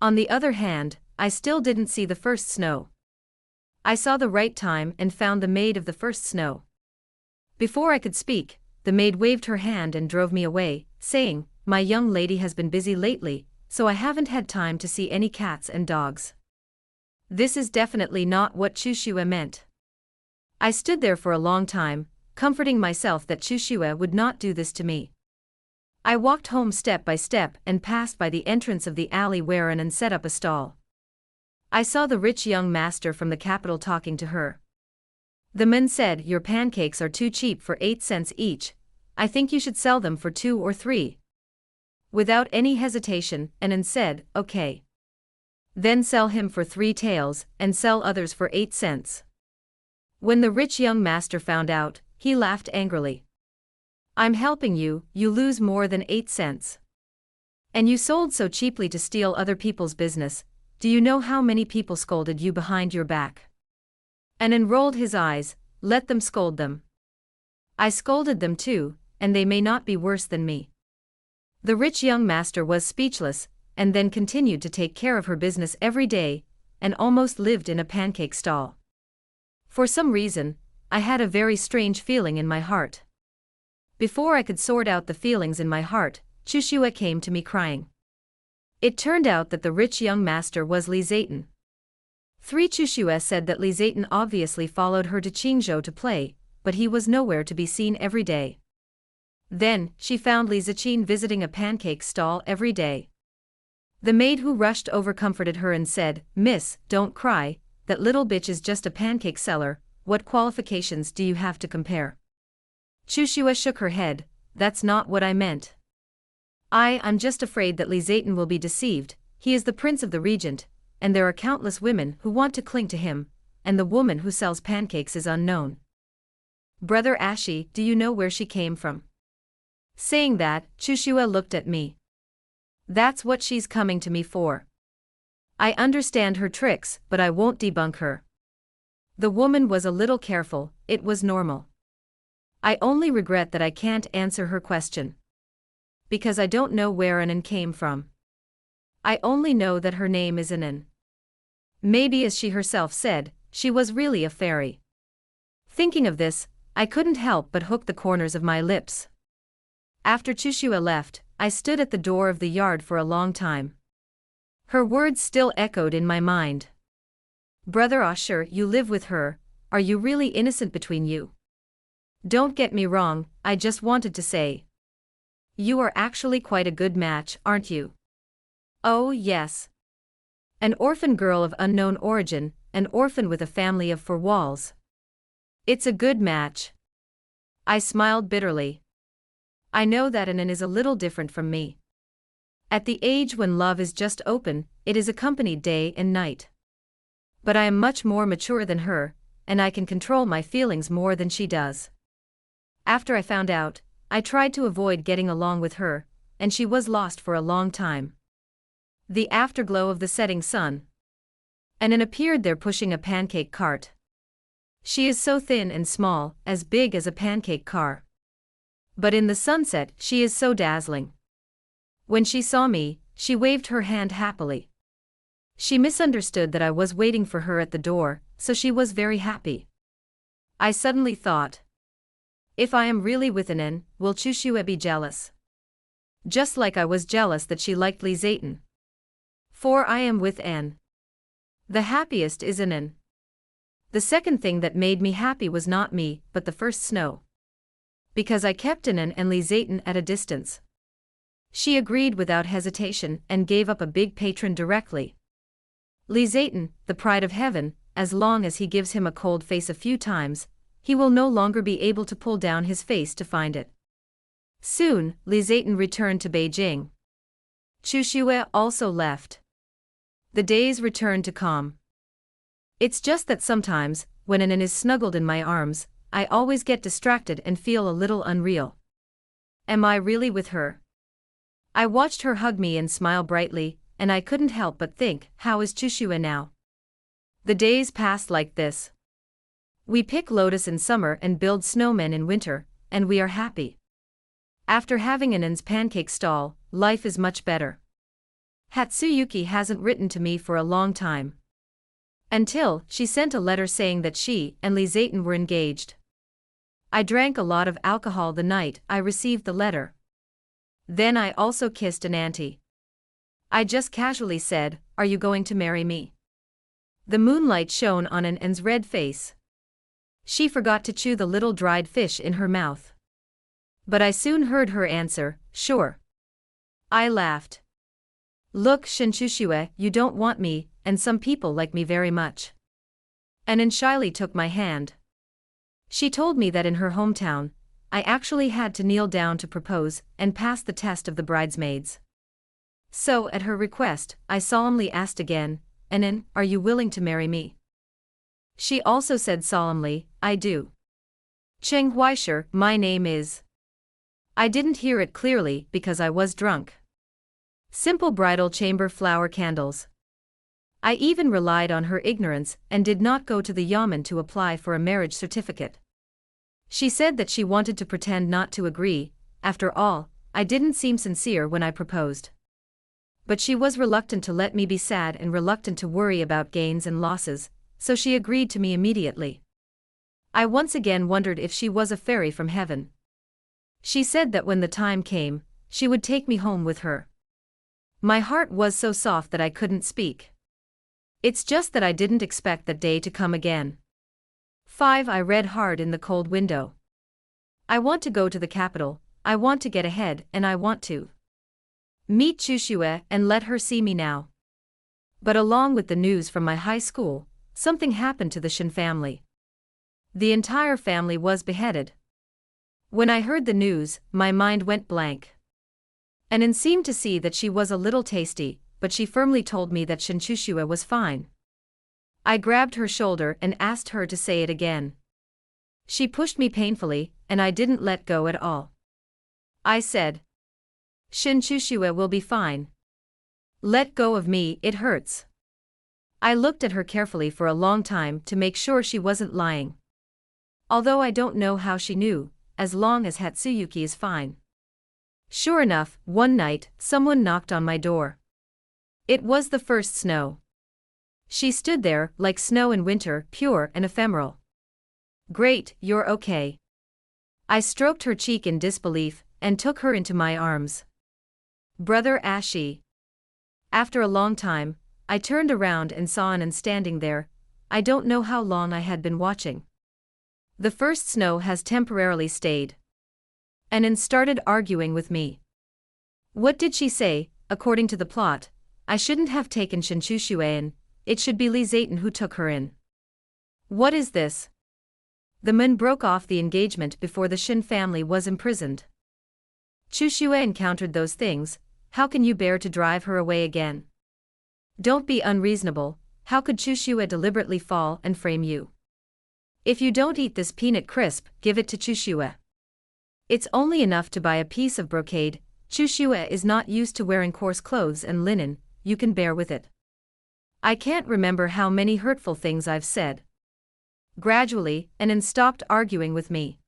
On the other hand, I still didn't see the first snow. I saw the right time and found the maid of the first snow. Before I could speak, the maid waved her hand and drove me away, saying, "My young lady has been busy lately, so I haven't had time to see any cats and dogs." This is definitely not what Chushue meant. I stood there for a long time, comforting myself that Chushue would not do this to me. I walked home step by step and passed by the entrance of the alley where Anan set up a stall. I saw the rich young master from the capital talking to her. The man said, "Your pancakes are too cheap for 8 cents each. I think you should sell them for 2 or 3. Without any hesitation, Anan said, "Okay." Then sell him for 3 taels, and sell others for 8 cents. When the rich young master found out, he laughed angrily. "I'm helping you, you lose more than 8 cents. And you sold so cheaply to steal other people's business. Do you know how many people scolded you behind your back?" Anan rolled his eyes. "Let them scold them. I scolded them too, and they may not be worse than me." The rich young master was speechless, and then continued to take care of her business every day, and almost lived in a pancake stall. For some reason, I had a very strange feeling in my heart. Before I could sort out the feelings in my heart, Chushue came to me crying. It turned out that the rich young master was Li Zayton. Chushue said that Li Zayton obviously followed her to Qingzhou to play, but he was nowhere to be seen every day. Then, she found Li Zichin visiting a pancake stall every day. The maid who rushed over comforted her and said, "Miss, don't cry, that little bitch is just a pancake seller. What qualifications do you have to compare?" Chushue shook her head. "That's not what I meant. I'm just afraid that Li Zayton will be deceived. He is the prince of the regent, and there are countless women who want to cling to him, and the woman who sells pancakes is unknown. Brother Ashi, do you know where she came from?" Saying that, Chushue looked at me. "That's what she's coming to me for. I understand her tricks, but I won't debunk her." The woman was a little careful, it was normal. I only regret that I can't answer her question. Because I don't know where Anan came from. I only know that her name is Anan. Maybe, as she herself said, she was really a fairy. Thinking of this, I couldn't help but hook the corners of my lips. After Chushue left, I stood at the door of the yard for a long time. Her words still echoed in my mind. "Brother Ashur, you live with her, are you really innocent between you? Don't get me wrong, I just wanted to say. You are actually quite a good match, aren't you?" "Oh, yes. An orphan girl of unknown origin, an orphan with a family of 4 walls. It's a good match." I smiled bitterly. I know that Anan is a little different from me. At the age when love is just open, it is accompanied day and night. But I am much more mature than her, and I can control my feelings more than she does. After I found out, I tried to avoid getting along with her, and she was lost for a long time. The afterglow of the setting sun. Anan appeared there pushing a pancake cart. She is so thin and small, as big as a pancake car. But in the sunset, she is so dazzling. When she saw me, she waved her hand happily. She misunderstood that I was waiting for her at the door, so she was very happy. I suddenly thought, if I am really with an N, will Chushue be jealous? Just like I was jealous that she liked Lee Zayton. For I am with N. The happiest is an N. The second thing that made me happy was not me, but the first snow. Because I kept N and Lee Zayton at a distance. She agreed without hesitation and gave up a big patron directly. Lee Zayton, the pride of heaven, as long as he gives him a cold face a few times, he will no longer be able to pull down his face to find it. Soon, Lee Zayton returned to Beijing. Chushue also left. The days returned to calm. It's just that sometimes, when Anan is snuggled in my arms, I always get distracted and feel a little unreal. Am I really with her? I watched her hug me and smile brightly, and I couldn't help but think, how is Chushue now? The days passed like this. We pick lotus in summer and build snowmen in winter, and we are happy. After having Anan's pancake stall, life is much better. Hatsuyuki hasn't written to me for a long time. Until she sent a letter saying that she and Lee Zayton were engaged. I drank a lot of alcohol the night I received the letter. Then I also kissed an auntie. I just casually said, "Are you going to marry me?" The moonlight shone on An's red face. She forgot to chew the little dried fish in her mouth. But I soon heard her answer, "Sure." I laughed. Look, Shinchushue, you don't want me, and some people like me very much. Anan shyly took my hand. She told me that in her hometown, I actually had to kneel down to propose and pass the test of the bridesmaids. So, at her request, I solemnly asked again, "Anan, are you willing to marry me?" She also said solemnly, "I do." Cheng Huaisher, my name is. I didn't hear it clearly because I was drunk. Simple bridal chamber flower candles. I even relied on her ignorance and did not go to the Yamen to apply for a marriage certificate. She said that she wanted to pretend not to agree. After all, I didn't seem sincere when I proposed. But she was reluctant to let me be sad and reluctant to worry about gains and losses, so she agreed to me immediately. I once again wondered if she was a fairy from heaven. She said that when the time came, she would take me home with her. My heart was so soft that I couldn't speak. It's just that I didn't expect that day to come again. 5. I read hard in the cold window. I want to go to the capital, I want to get ahead, and I want to meet Chushue and let her see me now. But along with the news from my high school, something happened to the Shin family. The entire family was beheaded. When I heard the news, my mind went blank. Anan seemed to see that she was a little tasty, but she firmly told me that Shinchushue was fine. I grabbed her shoulder and asked her to say it again. She pushed me painfully, and I didn't let go at all. I said, "Shinchushue will be fine. Let go of me, it hurts." I looked at her carefully for a long time to make sure she wasn't lying. Although I don't know how she knew, as long as Hatsuyuki is fine. Sure enough, one night, someone knocked on my door. It was the first snow. She stood there, like snow in winter, pure and ephemeral. "Great, you're okay." I stroked her cheek in disbelief, and took her into my arms. "Brother Ashi." After a long time, I turned around and saw Anan standing there. I don't know how long I had been watching. The first snow has temporarily stayed. Anan started arguing with me. What did she say? According to the plot, I shouldn't have taken Shinchushue in, it should be Lee Zayton who took her in. What is this? The men broke off the engagement before the Shin family was imprisoned. Chushue encountered those things, how can you bear to drive her away again? Don't be unreasonable, how could Chushue deliberately fall and frame you? If you don't eat this peanut crisp, give it to Chushue. It's only enough to buy a piece of brocade. Chushue is not used to wearing coarse clothes and linen, you can bear with it. I can't remember how many hurtful things I've said. Gradually, Anin stopped arguing with me.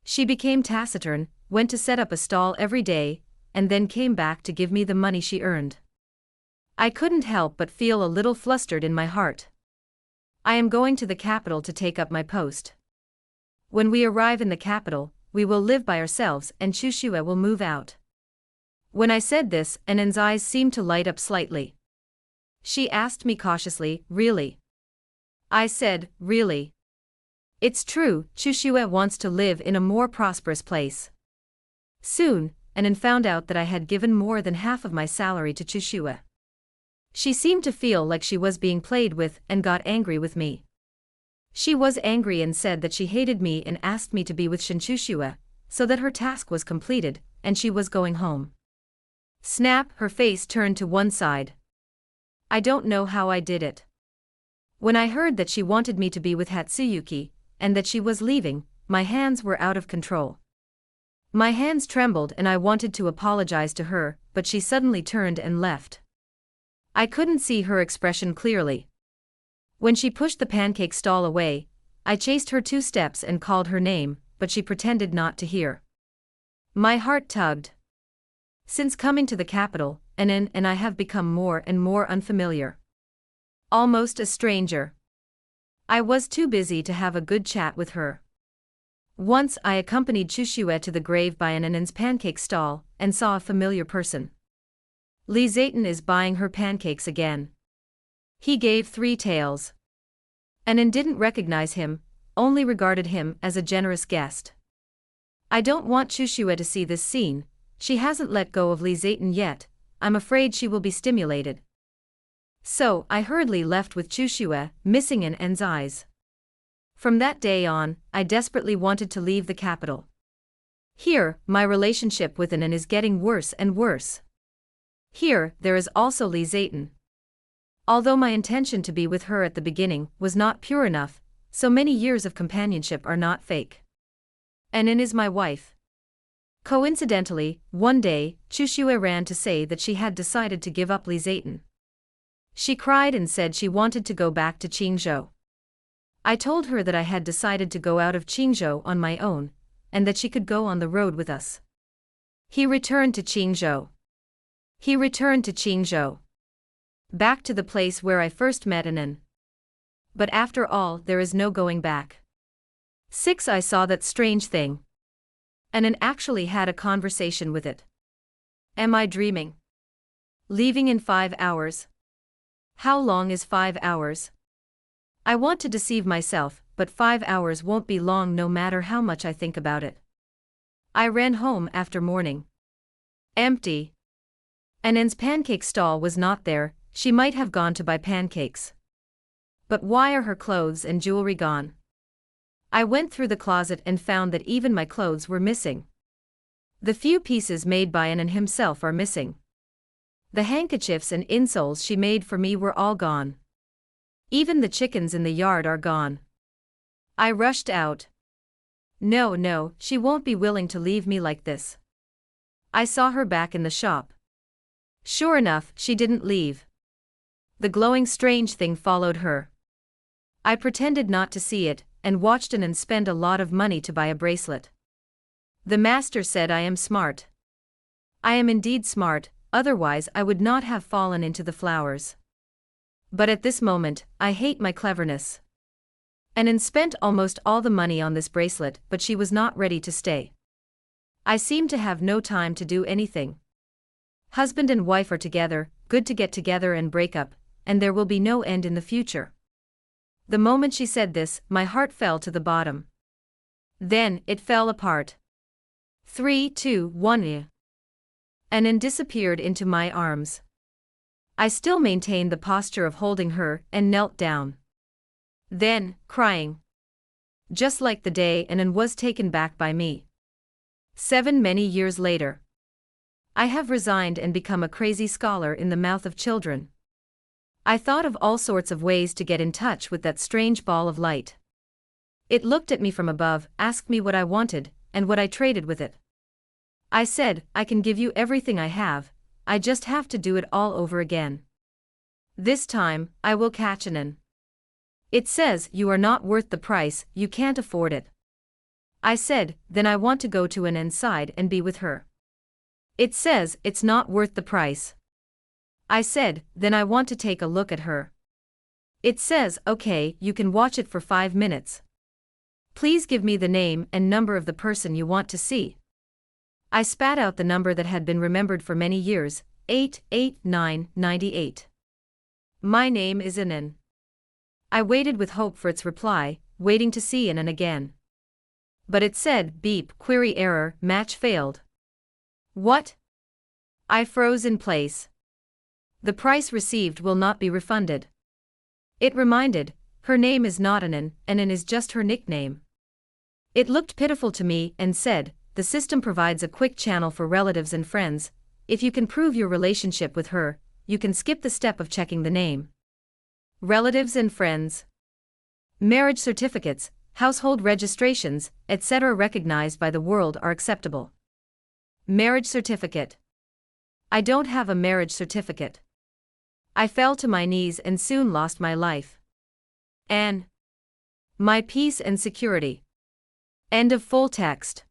She became taciturn, went to set up a stall every day, and then came back to give me the money she earned. I couldn't help but feel a little flustered in my heart. I am going to the capital to take up my post. When we arrive in the capital, we will live by ourselves and Chushue will move out. When I said this, Anin's eyes seemed to light up slightly. She asked me cautiously, "Really?" I said, "Really. It's true, Chushue wants to live in a more prosperous place." Soon, Anin found out that I had given more than half of my salary to Chushue. She seemed to feel like she was being played with and got angry with me. She was angry and said that she hated me and asked me to be with Chushue, so that her task was completed, and she was going home. Snap, her face turned to one side. I don't know how I did it. When I heard that she wanted me to be with Hatsuyuki, and that she was leaving, my hands were out of control. My hands trembled and I wanted to apologize to her, but she suddenly turned and left. I couldn't see her expression clearly. When she pushed the pancake stall away, I chased her 2 steps and called her name, but she pretended not to hear. My heart tugged. Since coming to the capital, Anin and I have become more and more unfamiliar. Almost a stranger. I was too busy to have a good chat with her. Once I accompanied Chushue to the grave by Anin's pancake stall, and saw a familiar person. Lee Zayton is buying her pancakes again. He gave 3 taels. Anin didn't recognize him, only regarded him as a generous guest. I don't want Chushue to see this scene. She hasn't let go of Lee Zayton yet. I'm afraid she will be stimulated. So, I hurriedly left with Chushue, missing in An's eyes. From that day on, I desperately wanted to leave the capital. Here, my relationship with An is getting worse and worse. Here, there is also Lee Zayton. Although my intention to be with her at the beginning was not pure enough, so many years of companionship are not fake. An is my wife. Coincidentally, one day, Chushue ran to say that she had decided to give up Lee Zayton. She cried and said she wanted to go back to Qingzhou. I told her that I had decided to go out of Qingzhou on my own, and that she could go on the road with us. He returned to Qingzhou. Back to the place where I first met Anin. But after all, there is no going back. 6. I saw that strange thing. Anin actually had a conversation with it. Am I dreaming? Leaving in 5 hours. How long is 5 hours? I want to deceive myself, but 5 hours won't be long no matter how much I think about it. I ran home after morning. Empty. Anin's pancake stall was not there. She might have gone to buy pancakes. But why are her clothes and jewelry gone? I went through the closet and found that even my clothes were missing. The few pieces made by Anin himself are missing. The handkerchiefs and insoles she made for me were all gone. Even the chickens in the yard are gone. I rushed out. No, she won't be willing to leave me like this. I saw her back in the shop. Sure enough, she didn't leave. The glowing strange thing followed her. I pretended not to see it, and watched Anin spend a lot of money to buy a bracelet. The master said I am smart. I am indeed smart, otherwise I would not have fallen into the flowers. But at this moment, I hate my cleverness. Anin spent almost all the money on this bracelet, but she was not ready to stay. I seem to have no time to do anything. Husband and wife are together, good to get together and break up, and there will be no end in the future. The moment she said this, my heart fell to the bottom. Then, it fell apart. 3, 2, 1. Anin disappeared into my arms. I still maintained the posture of holding her and knelt down. Then, crying. Just like the day Anin was taken back by me. 7 many years later. I have resigned and become a crazy scholar in the mouth of children. I thought of all sorts of ways to get in touch with that strange ball of light. It looked at me from above, asked me what I wanted, and what I traded with it. I said, I can give you everything I have, I just have to do it all over again. This time, I will catch Anin. It says you are not worth the price, you can't afford it. I said, then I want to go to an inside and be with her. It says it's not worth the price. I said, then I want to take a look at her. It says, okay, you can watch it for 5 minutes. Please give me the name and number of the person you want to see. I spat out the number that had been remembered for many years, 88998. My name is Inan. I waited with hope for its reply, waiting to see Inan again. But it said, beep, query error, match failed. What? I froze in place. The price received will not be refunded. It reminded, her name is not Inan, Inan is just her nickname. It looked pitiful to me and said, the system provides a quick channel for relatives and friends. If you can prove your relationship with her, you can skip the step of checking the name. Relatives and friends. Marriage certificates, household registrations, etc. recognized by the world are acceptable. Marriage certificate. I don't have a marriage certificate. I fell to my knees and soon lost my life. And my peace and security. End of full text.